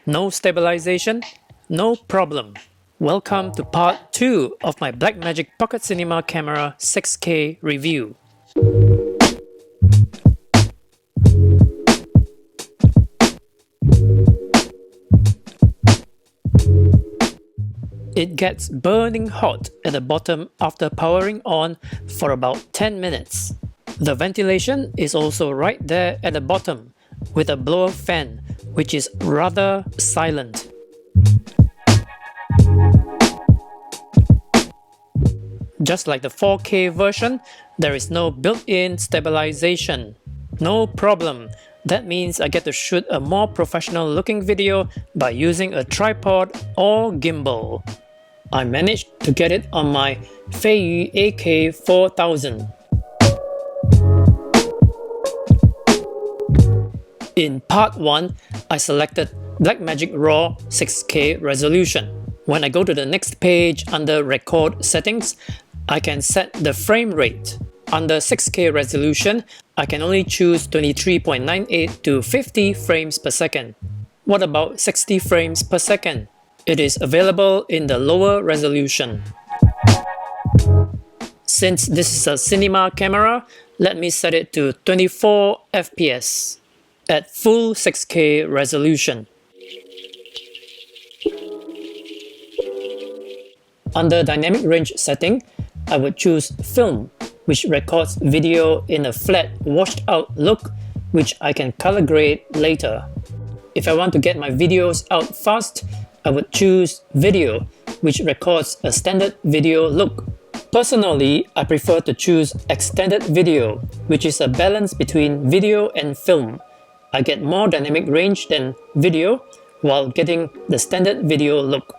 No stabilization? No problem. Welcome to part 2 of my Blackmagic Pocket Cinema Camera 6K review. It gets burning hot at the bottom after powering on for about 10 minutes. The ventilation is also right there at the bottom with a blower fan, which is rather silent. Just like the 4K version, there is no built-in stabilization. No problem. That means I get to shoot a more professional looking video by using a tripod or gimbal. I managed to get it on my Feiyu AK4000. In part 1, I selected Blackmagic RAW 6K resolution. When I go to the next page under Record Settings, I can set the frame rate. Under 6K resolution, I can only choose 23.98 to 50 frames per second. What about 60 frames per second? It is available in the lower resolution. Since this is a cinema camera, let me set it to 24 FPS at full 6K resolution. Under dynamic range setting, I would choose film, which records video in a flat, washed out look, which I can color grade later. If I want to get my videos out fast, I would choose video, which records a standard video look. Personally, I prefer to choose extended video, which is a balance between video and film. I get more dynamic range than video while getting the standard video look.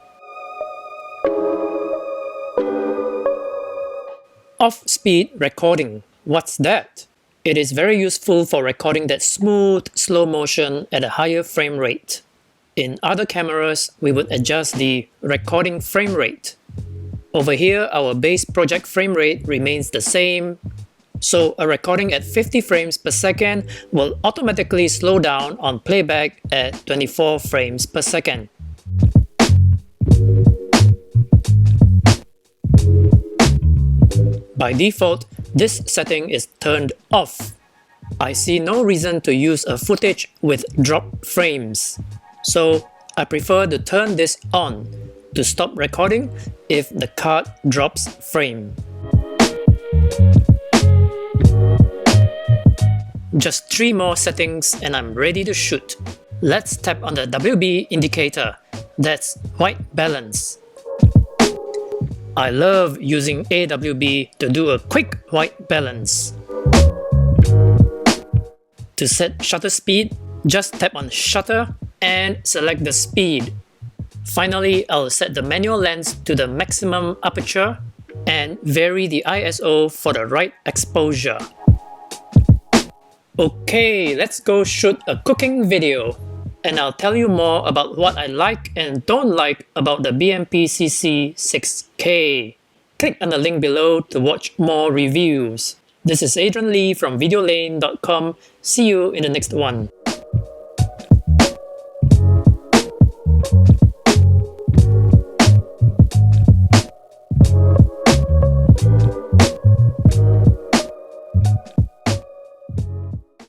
Off-speed recording. What's that? It is very useful for recording that smooth, slow motion at a higher frame rate. In other cameras, we would adjust the recording frame rate. Over here, our base project frame rate remains the same. So a recording at 50 frames per second will automatically slow down on playback at 24 frames per second. By default, this setting is turned off. I see no reason to use a footage with drop frames. So I prefer to turn this on to stop recording if the card drops frame. Just 3 more settings and I'm ready to shoot. Let's tap on the WB indicator. That's white balance. I love using AWB to do a quick white balance. To set shutter speed, just tap on shutter and select the speed. Finally, I'll set the manual lens to the maximum aperture and vary the ISO for the right exposure. Okay, let's go shoot a cooking video. And I'll tell you more about what I like and don't like about the BMPCC 6K. Click on the link below to watch more reviews. This is Adrian Lee from videolane.com. See you in the next one.